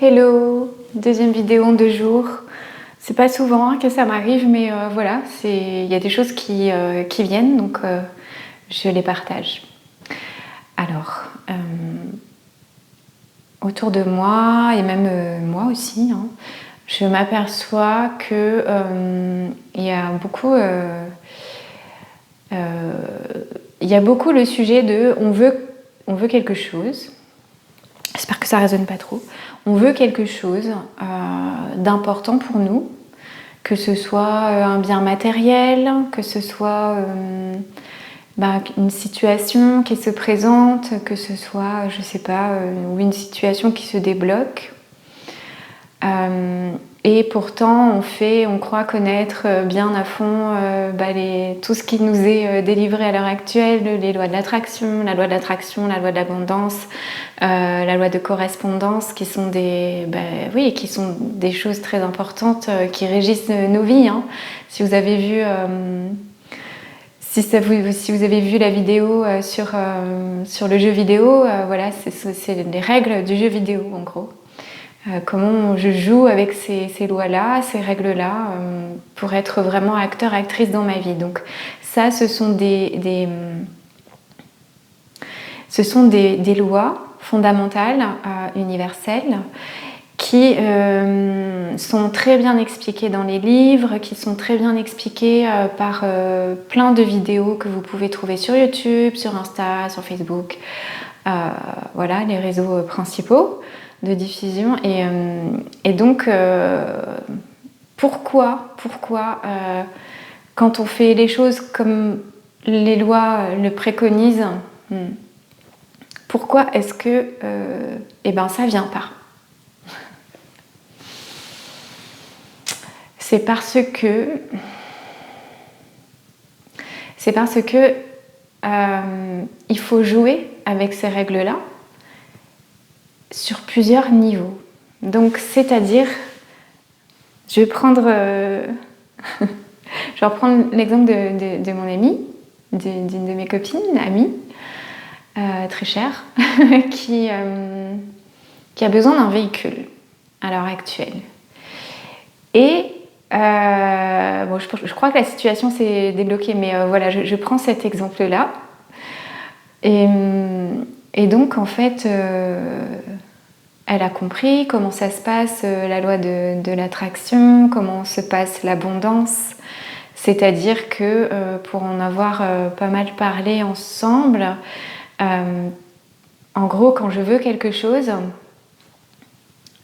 Hello, deuxième vidéo en 2 jours. C'est pas souvent que ça m'arrive, mais voilà, il y a des choses qui viennent, donc je les partage. Alors, autour de moi, et même moi aussi, hein, je m'aperçois que il y a beaucoup le sujet de on veut quelque chose. J'espère que ça résonne pas trop. On veut quelque chose d'important pour nous, que ce soit un bien matériel, que ce soit une situation qui se présente, que ce soit, je sais pas, une situation qui se débloque. Et pourtant, on croit connaître bien à fond tout ce qui nous est délivré à l'heure actuelle, les lois de l'attraction, la loi de l'abondance, la loi de correspondance, qui sont des choses très importantes qui régissent nos vies. Hein. Si vous avez vu, si vous avez vu la vidéo sur le jeu vidéo, voilà, c'est les règles du jeu vidéo en gros. Comment je joue avec ces lois-là, ces règles-là, pour être vraiment acteur, actrice dans ma vie. Donc ça, ce sont des lois fondamentales, universelles, qui sont très bien expliquées dans les livres, qui sont très bien expliquées par plein de vidéos que vous pouvez trouver sur YouTube, sur Insta, sur Facebook, voilà, les réseaux principaux de diffusion. Et donc pourquoi quand on fait les choses comme les lois le préconisent, pourquoi est-ce que ça vient pas? C'est parce que il faut jouer avec ces règles-là sur plusieurs niveaux. Donc, c'est-à-dire, je vais reprendre l'exemple de mon amie, d'une de mes copines, amie, très chère, qui a besoin d'un véhicule à l'heure actuelle. Et je crois que la situation s'est débloquée, mais voilà, je prends cet exemple-là. Et donc, en fait, elle a compris comment ça se passe, la loi de l'attraction, comment se passe l'abondance. C'est-à-dire que, pour en avoir pas mal parlé ensemble, en gros, quand je veux quelque chose,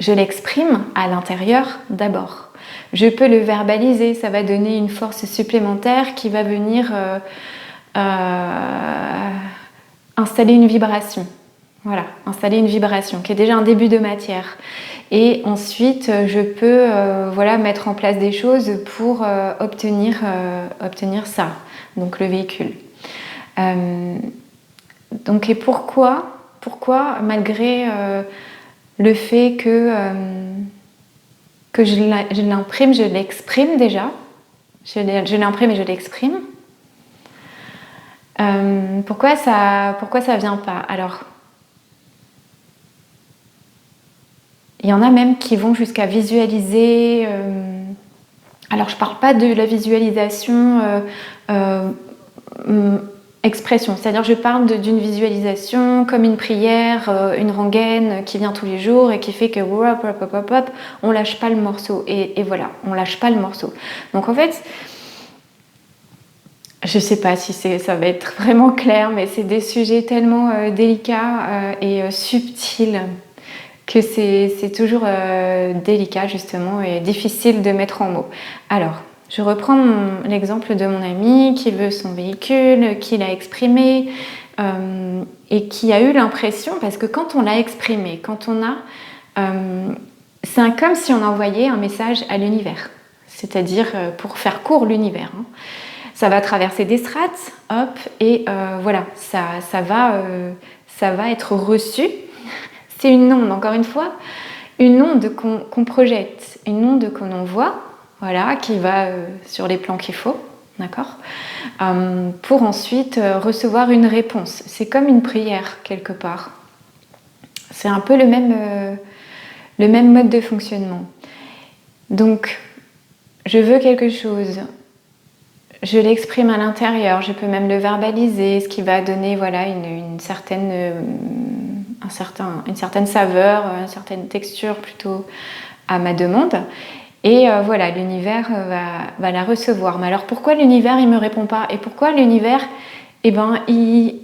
je l'exprime à l'intérieur d'abord. Je peux le verbaliser, ça va donner une force supplémentaire qui va venir installer une vibration. Voilà, installer une vibration qui est déjà un début de matière. Et ensuite, je peux mettre en place des choses pour obtenir ça, donc le véhicule. Donc, et pourquoi malgré le fait que je l'imprime, je l'exprime déjà, je l'imprime et je l'exprime, pourquoi ça vient pas? Alors, il y en a même qui vont jusqu'à visualiser. Alors, je parle pas de la visualisation expression, c'est-à-dire je parle d'une visualisation comme une prière, une rengaine qui vient tous les jours et qui fait que on lâche pas le morceau. Et voilà, on lâche pas le morceau. Donc en fait, je sais pas si ça va être vraiment clair, mais c'est des sujets tellement délicats et subtils que c'est toujours délicat justement et difficile de mettre en mots. Alors, je reprends l'exemple de mon amie qui veut son véhicule, qui l'a exprimé et qui a eu l'impression, parce que quand on l'a exprimé, c'est comme si on envoyait un message à l'univers, c'est-à-dire pour faire court l'univers. Hein. Ça va traverser des strates, hop, et voilà, ça va être reçu. C'est une onde, encore une fois, une onde qu'on projette, une onde qu'on envoie, voilà, qui va sur les plans qu'il faut, d'accord, pour ensuite recevoir une réponse. C'est comme une prière, quelque part. C'est un peu le le même mode de fonctionnement. Donc, je veux quelque chose, je l'exprime à l'intérieur, je peux même le verbaliser, ce qui va donner voilà, une certaine saveur, une certaine texture plutôt à ma demande. Et voilà, l'univers va la recevoir. Mais alors pourquoi l'univers il me répond pas? Et pourquoi l'univers, eh ben, il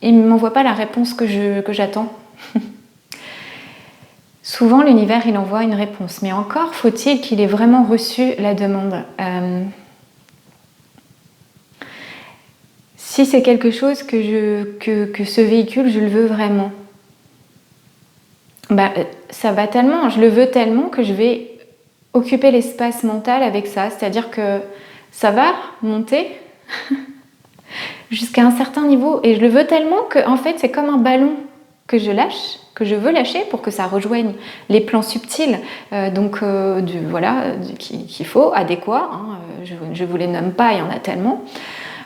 m'envoie pas la réponse que j'attends? Souvent, l'univers, il envoie une réponse. Mais encore faut-il qu'il ait vraiment reçu la demande. Si c'est quelque chose que ce véhicule, je le veux vraiment, bah, ça va tellement, je le veux tellement que je vais occuper l'espace mental avec ça. C'est-à-dire que ça va monter jusqu'à un certain niveau. Et je le veux tellement que, en fait, c'est comme un ballon que je lâche, que je veux lâcher pour que ça rejoigne les plans subtils, qu'il faut, adéquats. Hein, je ne vous les nomme pas, il y en a tellement.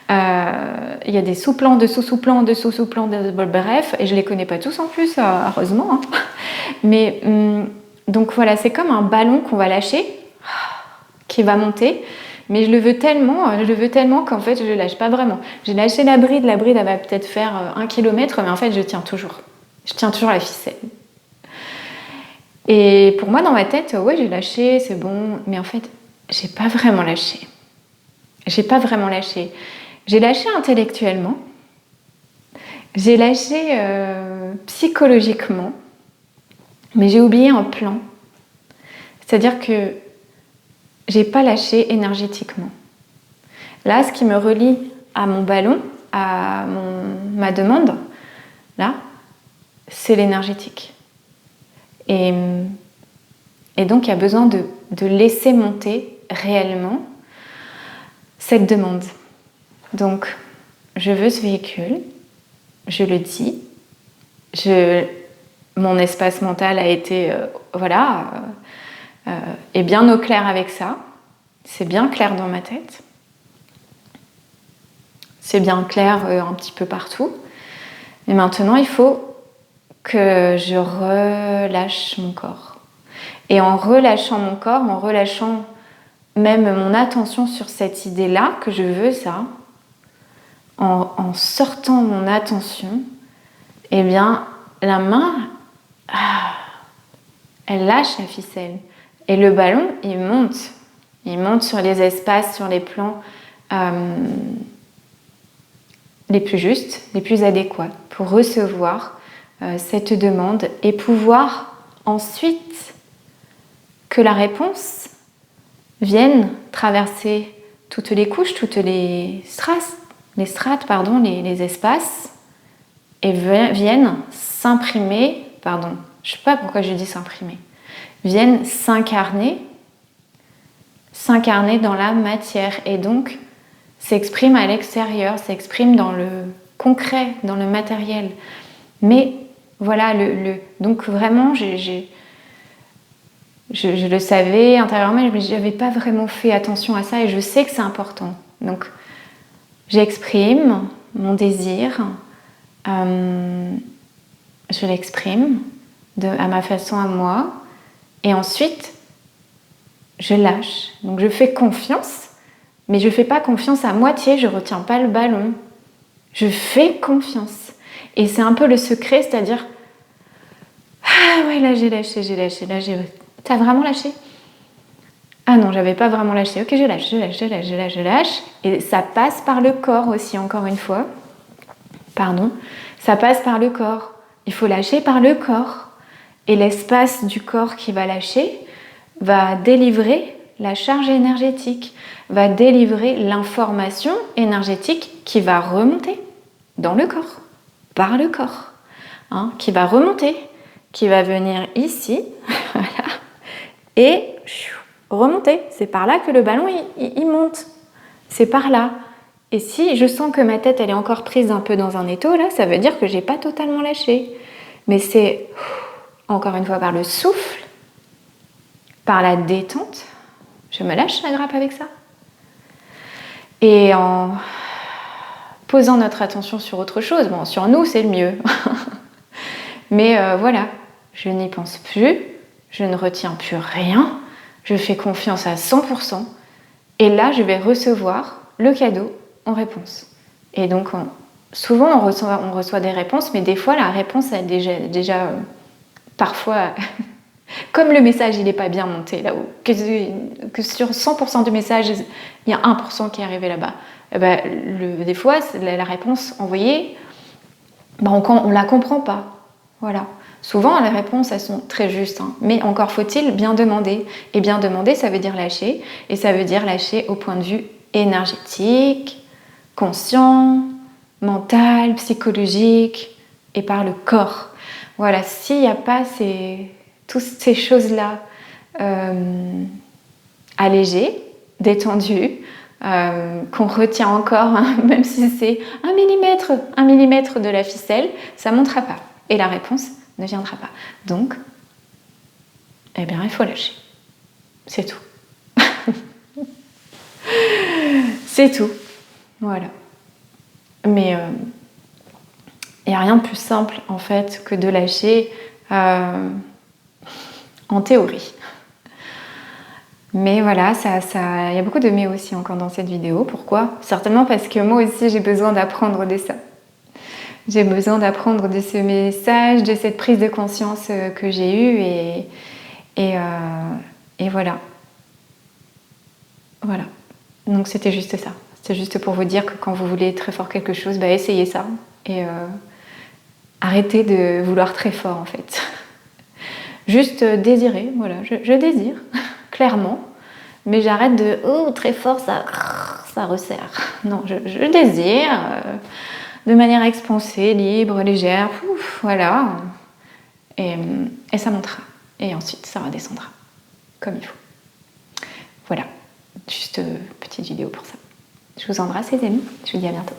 Il y a des sous-plans, de sous-sous-plans, de sous-sous-plans, bref, et je les connais pas tous en plus, heureusement. Hein. Mais donc voilà, c'est comme un ballon qu'on va lâcher, qui va monter. Mais je le veux tellement qu'en fait je ne lâche pas vraiment. J'ai lâché la bride elle va peut-être faire 1 km, mais en fait je tiens toujours. Je tiens toujours la ficelle. Et pour moi dans ma tête, ouais j'ai lâché, c'est bon, mais en fait j'ai pas vraiment lâché. J'ai pas vraiment lâché. J'ai lâché intellectuellement, j'ai lâché psychologiquement, mais j'ai oublié un plan. C'est-à-dire que j'ai pas lâché énergétiquement. Là, ce qui me relie à mon ballon, à ma demande, là, c'est l'énergétique. Et donc, il y a besoin de laisser monter réellement cette demande. Donc, je veux ce véhicule, je le dis, mon espace mental a été, est bien au clair avec ça. C'est bien clair dans ma tête. C'est bien clair un petit peu partout. Mais maintenant, il faut que je relâche mon corps. Et en relâchant mon corps, en relâchant même mon attention sur cette idée-là, que je veux ça, en sortant mon attention, eh bien, la main, elle lâche la ficelle. Et le ballon, il monte. Il monte sur les espaces, sur les plans les plus justes, les plus adéquats pour recevoir cette demande et pouvoir ensuite que la réponse vienne traverser toutes les couches, toutes les strates, les espaces et viennent s'imprimer, je sais pas pourquoi je dis s'imprimer, viennent s'incarner dans la matière et donc s'exprime à l'extérieur, s'exprime dans le concret, dans le matériel. Mais voilà, donc vraiment, je le savais intérieurement, mais je n'avais pas vraiment fait attention à ça et je sais que c'est important. Donc j'exprime mon désir, je l'exprime à ma façon à moi et ensuite je lâche. Donc je fais confiance. Mais je ne fais pas confiance à moitié, je ne retiens pas le ballon. Je fais confiance. Et c'est un peu le secret, c'est-à-dire ah ouais, là j'ai lâché. T'as vraiment lâché? Ah non, j'avais pas vraiment lâché. Ok, je lâche. Et ça passe par le corps aussi, encore une fois. Pardon. Ça passe par le corps. Il faut lâcher par le corps. Et l'espace du corps qui va lâcher va délivrer la charge énergétique, va délivrer l'information énergétique qui va remonter dans le corps, par le corps, qui va remonter, qui va venir ici, voilà, et remonter. C'est par là que le ballon il monte. C'est par là. Et si je sens que ma tête elle est encore prise un peu dans un étau, là, ça veut dire que j'ai pas totalement lâché. Mais c'est encore une fois par le souffle, par la détente. Je me lâche la grappe avec ça. Et en notre attention sur autre chose. Bon, sur nous, c'est le mieux. Mais voilà, je n'y pense plus, je ne retiens plus rien, je fais confiance à 100%, et là, je vais recevoir le cadeau en réponse. Et donc, souvent, on reçoit des réponses, mais des fois, la réponse est déjà parfois, comme le message, il n'est pas bien monté là-haut, que sur 100% du message, il y a 1% qui est arrivé là-bas. Et ben, des fois, la réponse envoyée, on ne la comprend pas. Voilà. Souvent, les réponses, elles sont très justes, hein. Mais encore faut-il bien demander. Et bien demander, ça veut dire lâcher. Et ça veut dire lâcher au point de vue énergétique, conscient, mental, psychologique et par le corps. Voilà, s'il n'y a pas toutes ces choses-là allégées, détendues, qu'on retient encore, hein, même si c'est 1 millimètre de la ficelle, ça ne montera pas. Et la réponse ne viendra pas. Donc, eh bien, il faut lâcher. C'est tout. C'est tout. Voilà. Mais il n'y a rien de plus simple, en fait, que de lâcher en théorie. Mais voilà, il y a beaucoup de mais aussi encore dans cette vidéo. Pourquoi ? Certainement parce que moi aussi, j'ai besoin d'apprendre de ça. J'ai besoin d'apprendre de ce message, de cette prise de conscience que j'ai eue et voilà. Voilà. Donc c'était juste ça. C'était juste pour vous dire que quand vous voulez très fort quelque chose, essayez ça. Et arrêtez de vouloir très fort en fait. Juste désirer, voilà. Je désire, clairement. Mais j'arrête de très fort, ça resserre. Non, je désire de manière expansée, libre, légère, voilà. Et ça montera. Et ensuite, ça redescendra. Comme il faut. Voilà. Juste petite vidéo pour ça. Je vous embrasse les amis. Je vous dis à bientôt.